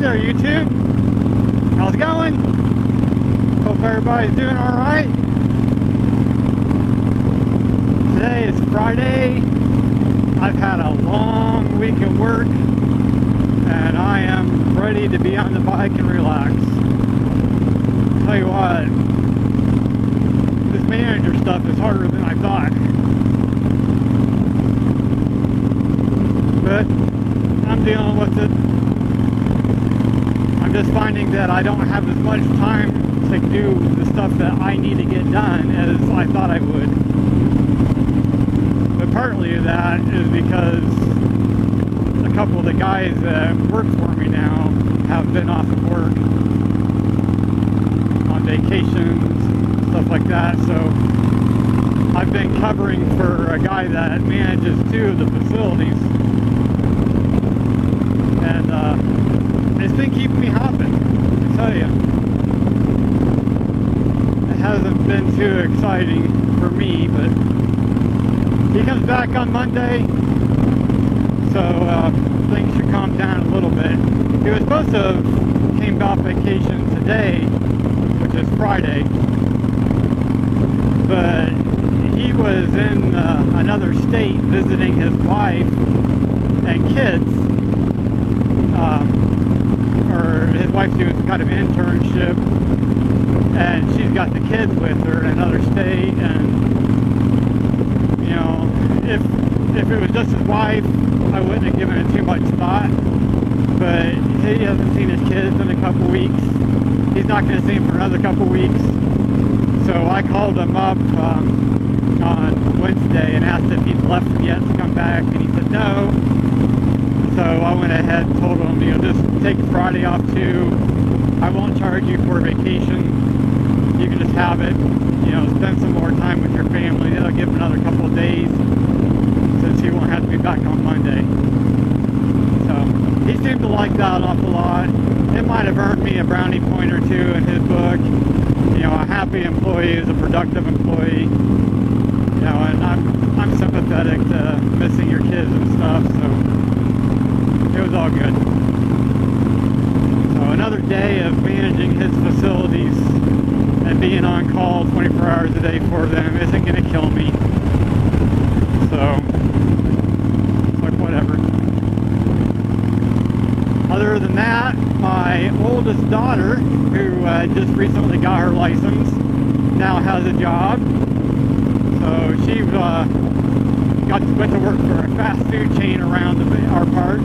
there, YouTube. How's it going? Hope everybody's doing alright. Today is Friday. I've had a long week at work, and I am ready to be on the bike and relax. Tell you what, this manager stuff is harder than I thought. But I'm dealing with it. I'm just finding that I don't have as much time to do the stuff that I need to get done as I thought I would. But partly of that is because a couple of the guys that work for me now have been off of work on vacations, stuff like that. So I've been covering for a guy that manages two of the facilities. And it's been keeping me hopping, I tell you. It hasn't been too exciting for me, but he comes back on Monday, so things should calm down a little bit. He was supposed to have came off vacation today, which is Friday, but he was in another state visiting his wife and kids. Or his wife's doing some kind of internship, and she's got the kids with her in another state. And you know, if it was just his wife, I wouldn't have given it too much thought. But he hasn't seen his kids in a couple weeks. He's not going to see them for another couple weeks. So I called him up on Wednesday and asked if he'd left yet to come back, and he said no. So I went ahead and told him, you know, just take Friday off too. I won't charge you for a vacation. You can just have it, you know, spend some more time with your family. That'll give him another couple of days since he won't have to be back on Monday. So he seemed to like that an awful lot. It might have earned me a brownie point or two in his book. You know, a happy employee is a productive employee. You know, and I'm sympathetic to missing your kids and stuff, so it was all good. So another day of managing his facilities and being on call 24 hours a day for them isn't going to kill me. So it's like whatever. Other than that, my oldest daughter, who just recently got her license, now has a job. So she went to work for a fast food chain around our parts.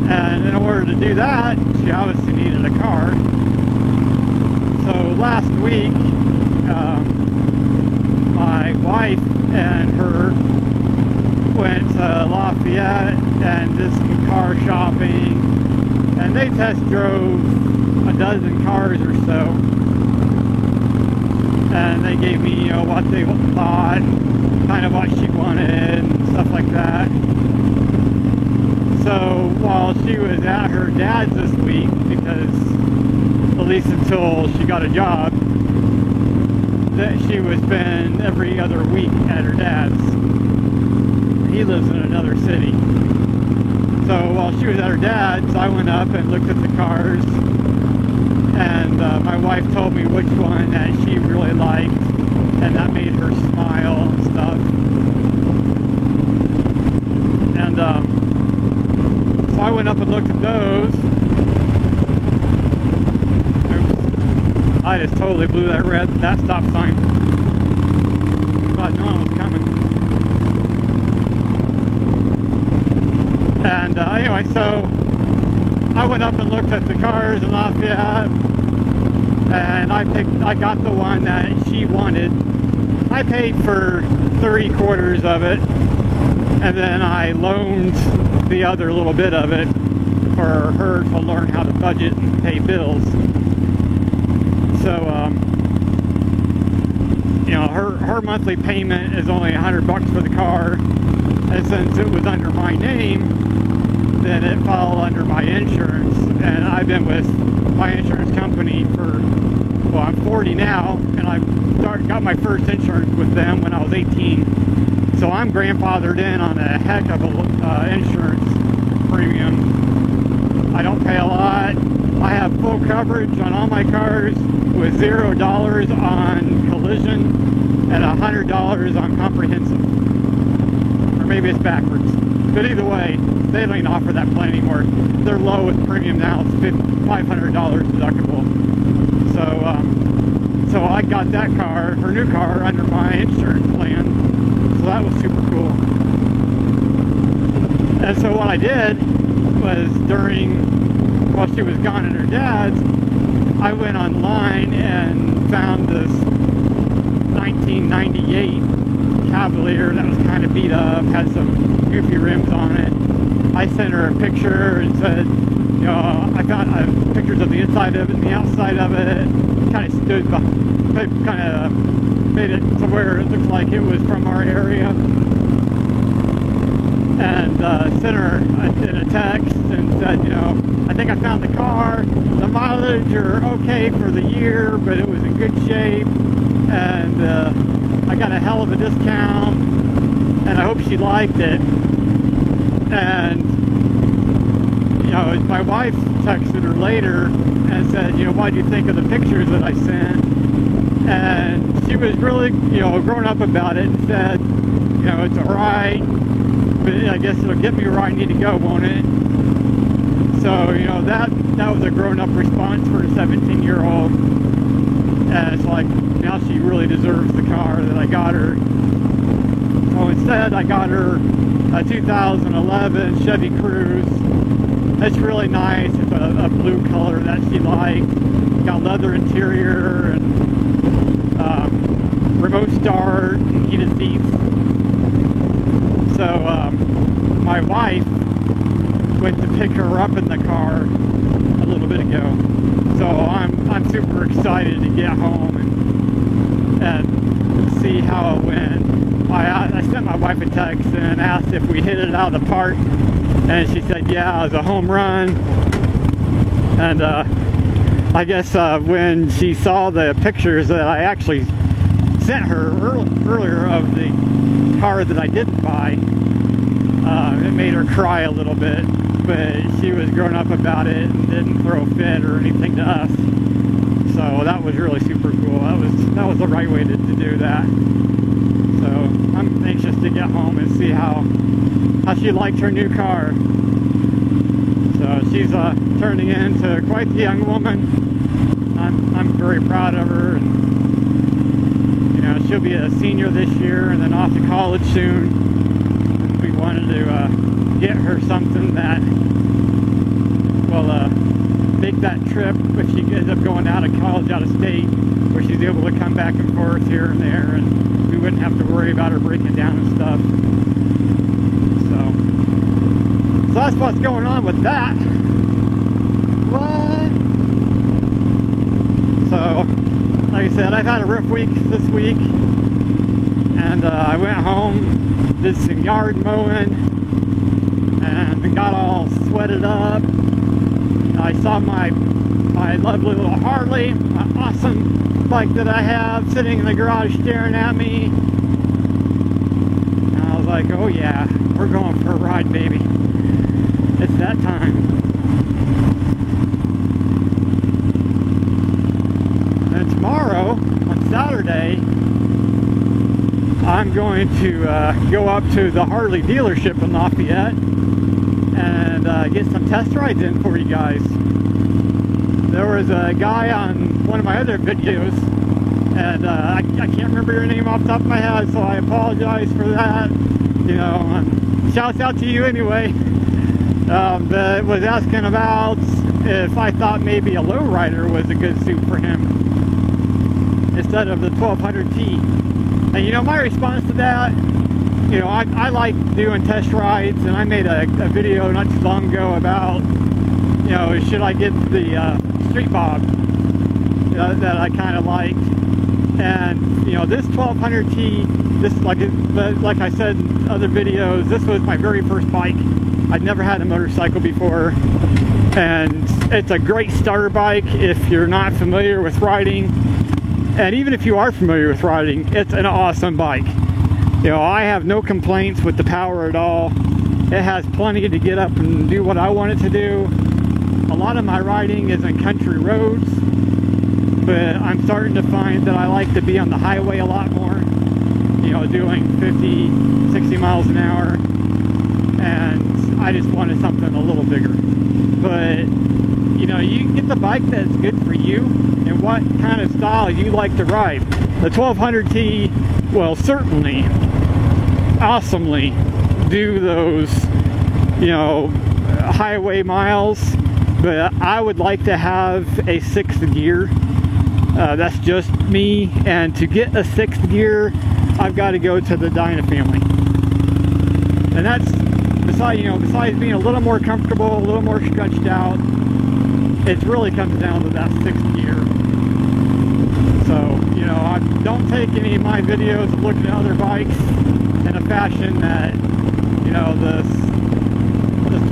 And in order to do that, she obviously needed a car. So last week, my wife and her went to Lafayette and did some car shopping. And they test drove a dozen cars or so. And they gave me, you know, what they thought, kind of what she wanted, and stuff like that. So while she was at her dad's this week, because at least until she got a job, that she would spend every other week at her dad's. He lives in another city. So while she was at her dad's, I went up and looked at the cars, and my wife told me which one that she really liked, and that made her smile and stuff. And so I went up and looked at those. Oops. I just totally blew that stop sign. Thought no one was coming. And anyway, so I went up and looked at the cars in Lafayette, and I got the one that she wanted. I paid for 3/4 of it, and then I loaned the other little bit of it for her to learn how to budget and pay bills. So, you know, her monthly payment is only $100 for the car, and since it was under my name, then it fell under my insurance. And I've been with my insurance company for, well, I'm 40 now, and I got my first insurance with them when I was 18. So I'm grandfathered in on a heck of a insurance premium. I don't pay a lot. I have full coverage on all my cars with $0 on collision and $100 on comprehensive. Or maybe it's backwards. But either way, they don't even offer that plan anymore. Their lowest premium now is $500 deductible. So I got that car, her new car, under my insurance plan. So that was super cool. And so what I did was while she was gone at her dad's, I went online and found this 1998 Cavalier that was kind of beat up, had some goofy rims on it. I sent her a picture and said, you know, I found pictures of the inside of it and the outside of it. Kind of stood behind, kind of made it to where it looked like it was from our area. And sent her in a text and said, you know, I think I found the car. The mileage are okay for the year, but it was in good shape. And I got a hell of a discount. And I hope she liked it. And, you know, my wife texted her later and said, you know, what do you think of the pictures that I sent? And she was really, you know, grown up about it and said, you know, it's alright. But I guess it'll get me where I need to go, won't it? So, you know, that was a grown-up response for a 17-year-old. And it's like, now she really deserves the car that I got her. So instead, I got her a 2011 Chevy Cruze. It's really nice. It's a blue color that she liked. Got leather interior and remote start and heated seats. So my wife went to pick her up in the car a little bit ago. So I'm super excited to get home and see how it went. I sent my wife a text and asked if we hit it out of the park, and she said yeah, it was a home run. And I guess when she saw the pictures that I actually sent her earlier of the car that I didn't buy, it made her cry a little bit, but she was grown up about it and didn't throw a fit or anything to us. So that was really super cool. That was the right way to do that. So I'm anxious to get home and see how she liked her new car. So she's turning into quite the young woman. I'm very proud of her, and you know, she'll be a senior this year and then off to college soon. And we wanted to get her something that will make that trip if she ends up going out of college, out of state, where she's able to come back and forth here and there, and we wouldn't have to worry about her breaking down and stuff. So that's what's going on with that. What? So, like I said, I've had a rough week this week, and I went home, did some yard mowing, and got all sweated up. I saw my lovely little Harley, my awesome bike that I have, sitting in the garage staring at me. And I was like, oh yeah, we're going for a ride, baby. It's that time. And tomorrow, on Saturday, I'm going to go up to the Harley dealership in Lafayette and get some test rides in for you guys. There was a guy on one of my other videos, and I can't remember your name off the top of my head, so I apologize for that. You know, shouts out to you anyway. But was asking about if I thought maybe a lowrider was a good suit for him instead of the 1200T. And you know, my response to that, you know, I like doing test rides, and I made a video not too long ago about, you know, should I get the Street Bob that I kind of liked. And you know, this 1200T, this like I said in other videos, this was my very first bike. I'd never had a motorcycle before, and it's a great starter bike if you're not familiar with riding. And even if you are familiar with riding, it's an awesome bike. You know, I have no complaints with the power at all. It has plenty to get up and do what I want it to do. a lot of my riding is in country roads, but I'm starting to find that I like to be on the highway a lot more, you know, doing 50, 60 miles an hour, and I just wanted something a little bigger. But, you know, you can get the bike that's good for you and what kind of style you like to ride. The 1200T will certainly, awesomely do those, you know, highway miles, but I would like to have a sixth gear. That's just me, and to get a sixth gear, I've got to go to the Dyna family. And that's, besides being a little more comfortable, a little more stretched out, it really comes down to that sixth gear. So, you know, I don't take any of my videos of looking at other bikes in a fashion that, you know, this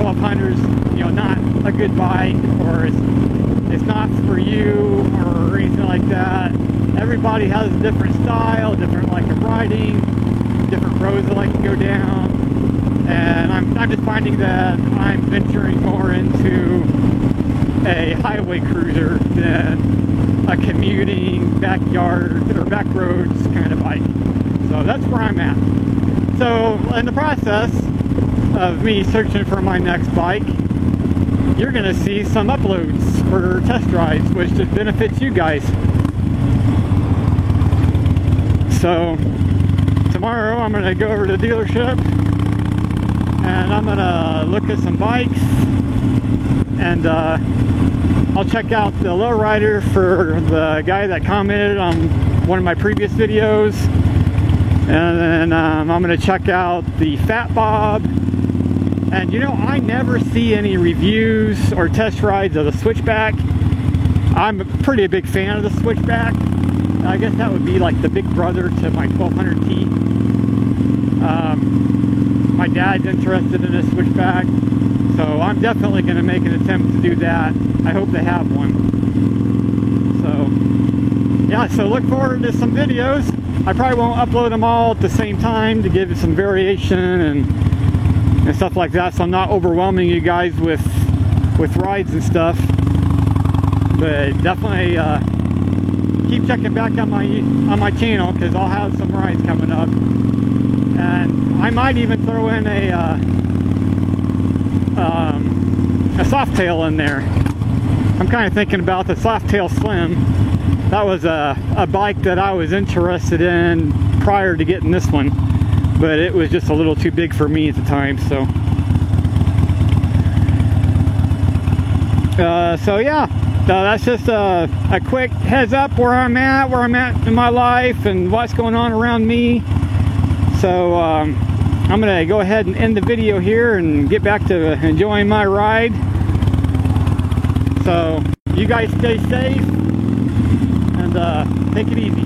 1200's, you know, not a good bike, or it's not for you, or anything like that. Everybody has a different style, different like of riding, different roads they like to go down, and I'm just finding that I'm venturing more into a highway cruiser than a commuting backyard or back roads kind of bike. So that's where I'm at. So in the process of me searching for my next bike, you're going to see some uploads for test rides, which just benefits you guys. So tomorrow I'm going to go over to the dealership and I'm going to look at some bikes, and I'll check out the lowrider for the guy that commented on one of my previous videos, and then I'm going to check out the Fat Bob. And you know, I never see any reviews or test rides of the Switchback. I'm a pretty big fan of the Switchback. I guess that would be like the big brother to my 1200T. My dad's interested in a Switchback, so I'm definitely going to make an attempt to do that. I hope they have one. So, yeah, so look forward to some videos. I probably won't upload them all at the same time to give it some variation and stuff like that, so I'm not overwhelming you guys with rides and stuff. But definitely keep checking back on my channel, because I'll have some rides coming up, and I might even throw in a Softail in there. I'm kind of thinking about the Softail Slim. That was a bike that I was interested in prior to getting this one, but it was just a little too big for me at the time. So yeah, that's just a quick heads up where I'm at in my life and what's going on around me. So I'm gonna go ahead and end the video here and get back to enjoying my ride. So you guys stay safe and take it easy.